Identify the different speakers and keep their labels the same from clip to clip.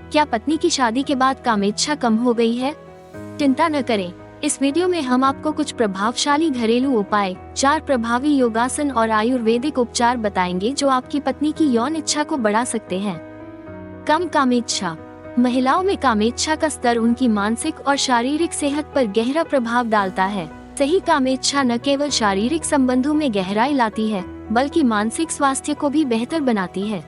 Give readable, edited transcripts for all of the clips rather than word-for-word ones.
Speaker 1: क्या पत्नी की शादी के बाद कामेच्छा कम हो गई है? चिंता न करें, इस वीडियो में हम आपको कुछ प्रभावशाली घरेलू उपाय, 4 प्रभावी योगासन और आयुर्वेदिक उपचार बताएंगे जो आपकी पत्नी की यौन इच्छा को बढ़ा सकते हैं। कम कामेच्छा। महिलाओं में कामेच्छा का स्तर उनकी मानसिक और शारीरिक सेहत पर गहरा प्रभाव डालता है। सही कामेच्छा न केवल शारीरिक संबंधों में गहराई लाती है, बल्कि मानसिक स्वास्थ्य को भी बेहतर बनाती है।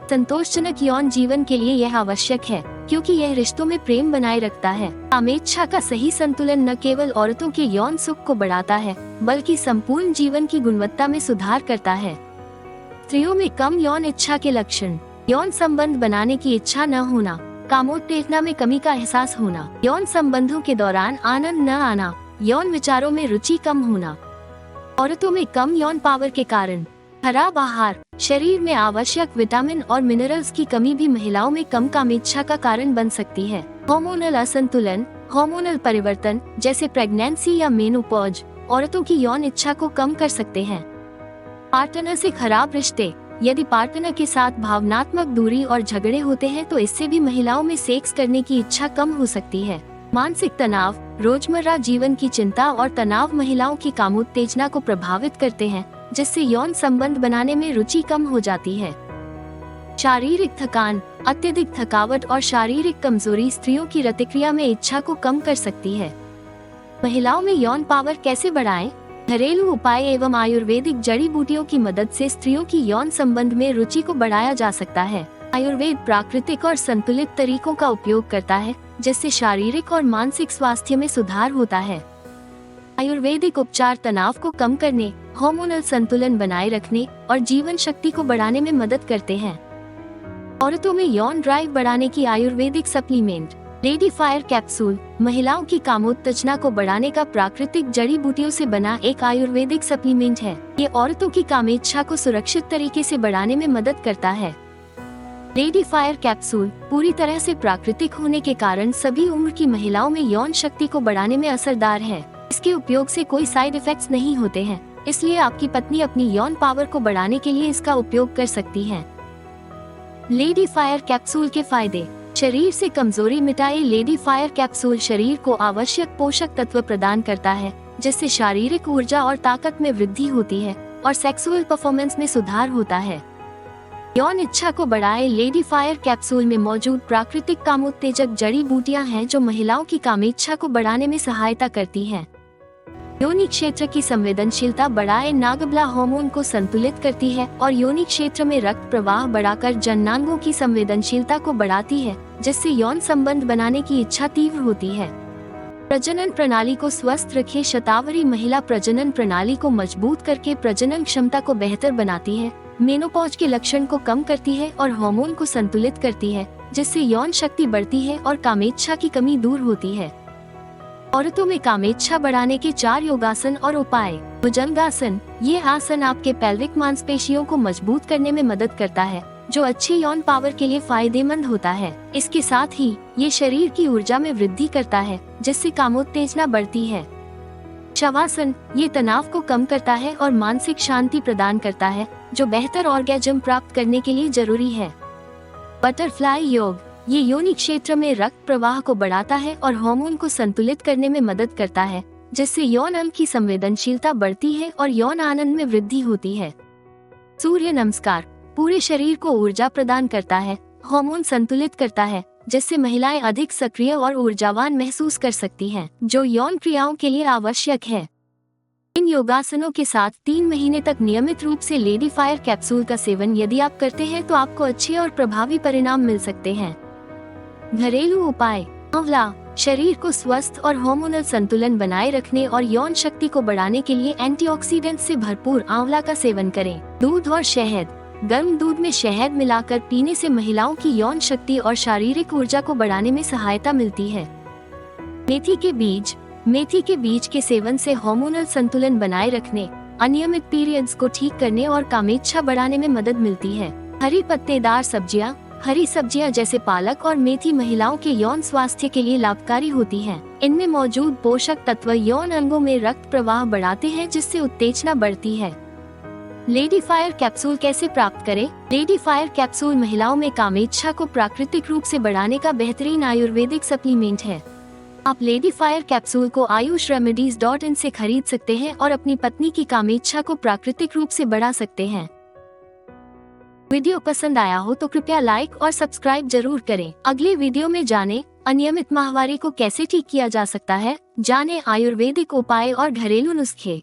Speaker 1: संतोषजनक यौन जीवन के लिए यह आवश्यक है, क्योंकि यह रिश्तों में प्रेम बनाए रखता है। कामेच्छा का सही संतुलन न केवल औरतों के यौन सुख को बढ़ाता है, बल्कि संपूर्ण जीवन की गुणवत्ता में सुधार करता है। स्त्रियों में कम यौन इच्छा के लक्षण। यौन संबंध बनाने की इच्छा न होना, कामोत्तेजना में कमी का एहसास होना, यौन संबंधों के दौरान आनंद न आना, यौन विचारों में रुचि कम होना। औरतों में कम यौन पावर के कारण खराब आहार, शरीर में आवश्यक विटामिन और मिनरल्स की कमी भी महिलाओं में कम कामेच्छा का कारण बन सकती है। हार्मोनल असंतुलन, हार्मोनल परिवर्तन जैसे प्रेगनेंसी या मेनोपॉज औरतों की यौन इच्छा को कम कर सकते हैं। पार्टनर से खराब रिश्ते। यदि पार्टनर के साथ भावनात्मक दूरी और झगड़े होते हैं तो इससे भी महिलाओं में सेक्स करने की इच्छा कम हो सकती है। मानसिक तनाव, रोजमर्रा जीवन की चिंता और तनाव महिलाओं की कामोत्तेजना को प्रभावित करते हैं, जिससे यौन संबंध बनाने में रुचि कम हो जाती है। शारीरिक थकान, अत्यधिक थकावट और शारीरिक कमजोरी स्त्रियों की प्रतिक्रिया में इच्छा को कम कर सकती है। महिलाओं में यौन पावर कैसे बढ़ाएं? घरेलू उपाय एवं आयुर्वेदिक जड़ी बूटियों की मदद से स्त्रियों की यौन संबंध में रुचि को बढ़ाया जा सकता है। आयुर्वेद प्राकृतिक और संतुलित तरीकों का उपयोग करता है, जिससे शारीरिक और मानसिक स्वास्थ्य में सुधार होता है। आयुर्वेदिक उपचार तनाव को कम करने, हार्मोनल संतुलन बनाए रखने और जीवन शक्ति को बढ़ाने में मदद करते हैं। औरतों में यौन ड्राइव बढ़ाने की Ayurvedic supplement. Lady fire capsule महिलाओं की कामोत्तेजना को बढ़ाने का प्राकृतिक जड़ी बूटियों से बना एक आयुर्वेदिक सप्लीमेंट है। ये औरतों की कामेच्छा को सुरक्षित तरीके से बढ़ाने में मदद करता है। लेडी फायर कैप्सूल पूरी तरह से प्राकृतिक होने के कारण सभी उम्र की महिलाओं में यौन शक्ति को बढ़ाने में असरदार है। इसके उपयोग से कोई साइड इफेक्ट्स नहीं होते हैं, इसलिए आपकी पत्नी अपनी यौन पावर को बढ़ाने के लिए इसका उपयोग कर सकती है। लेडी फायर कैप्सूल के फायदे। शरीर से कमजोरी मिटाए। लेडी फायर कैप्सूल शरीर को आवश्यक पोषक तत्व प्रदान करता है, जिससे शारीरिक ऊर्जा और ताकत में वृद्धि होती है और सेक्सुअल परफॉर्मेंस में सुधार होता है। यौन इच्छा को बढ़ाए। लेडी फायर कैप्सूल में मौजूद प्राकृतिक कामोत्तेजक जड़ी बूटियां हैं जो महिलाओं की कामेच्छा को बढ़ाने में सहायता करती हैं। योनि क्षेत्र की संवेदनशीलता बढ़ाए। नागबला हार्मोन को संतुलित करती है और योनि क्षेत्र में रक्त प्रवाह बढ़ाकर जननांगों की संवेदनशीलता को बढ़ाती है, जिससे यौन संबंध बनाने की इच्छा तीव्र होती है। प्रजनन प्रणाली को स्वस्थ रखे। शतावरी महिला प्रजनन प्रणाली को मजबूत करके प्रजनन क्षमता को बेहतर बनाती है, मेनोपॉज के लक्षण को कम करती है और हार्मोन को संतुलित करती है, जिससे यौन शक्ति बढ़ती है और कामेच्छा की कमी दूर होती है। औरतों में कामेच्छा बढ़ाने के 4 योगासन और उपाय। भुजंगासन। ये आसन आपके पेल्विक मांसपेशियों को मजबूत करने में मदद करता है, जो अच्छे यौन पावर के लिए फायदेमंद होता है। इसके साथ ही ये शरीर की ऊर्जा में वृद्धि करता है, जिससे कामोत्तेजना बढ़ती है। शवासन। ये तनाव को कम करता है और मानसिक शांति प्रदान करता है, जो बेहतर ऑर्गेज्म प्राप्त करने के लिए जरूरी है। बटरफ्लाई योग। ये योनि क्षेत्र में रक्त प्रवाह को बढ़ाता है और हार्मोन को संतुलित करने में मदद करता है, जिससे यौन अंग की संवेदनशीलता बढ़ती है और यौन आनंद में वृद्धि होती है। सूर्य नमस्कार। पूरे शरीर को ऊर्जा प्रदान करता है, हार्मोन संतुलित करता है, जिससे महिलाएं अधिक सक्रिय और ऊर्जावान महसूस कर सकती हैं, जो यौन क्रियाओं के लिए आवश्यक है। इन योगासनों के साथ 3 महीने तक नियमित रूप से लेडी फायर कैप्सूल का सेवन यदि आप करते हैं तो आपको अच्छे और प्रभावी परिणाम मिल सकते हैं। घरेलू उपाय। आंवला शरीर को स्वस्थ और हार्मोनल संतुलन बनाए रखने और यौन शक्ति को बढ़ाने के लिए एंटीऑक्सीडेंट से भरपूर आंवला का सेवन करें। दूध और शहद। गर्म दूध में शहद मिलाकर पीने से महिलाओं की यौन शक्ति और शारीरिक ऊर्जा को बढ़ाने में सहायता मिलती है। मेथी के बीज। मेथी के बीज के सेवन से हार्मोनल संतुलन बनाए रखने, अनियमित पीरियड्स को ठीक करने और कामेच्छा बढ़ाने में मदद मिलती है। हरी पत्तेदार सब्जियां। हरी सब्जियां जैसे पालक और मेथी महिलाओं के यौन स्वास्थ्य के लिए लाभकारी होती हैं। इनमें मौजूद पोषक तत्व यौन अंगों में रक्त प्रवाह बढ़ाते हैं, जिससे उत्तेजना बढ़ती है। लेडी फायर कैप्सूल कैसे प्राप्त करें? लेडी फायर कैप्सूल महिलाओं में कामेच्छा को प्राकृतिक रूप से बढ़ाने का बेहतरीन आयुर्वेदिक सप्लीमेंट है। आप लेडी फायर कैप्सूल को ayushRemedies.in से खरीद सकते हैं और अपनी पत्नी की कामेच्छा को प्राकृतिक रूप से बढ़ा सकते हैं। वीडियो पसंद आया हो तो कृपया लाइक और सब्सक्राइब जरूर करें। अगले वीडियो में जानें अनियमित माहवारी को कैसे ठीक किया जा सकता है। जानें आयुर्वेदिक उपाय और घरेलू नुस्खे।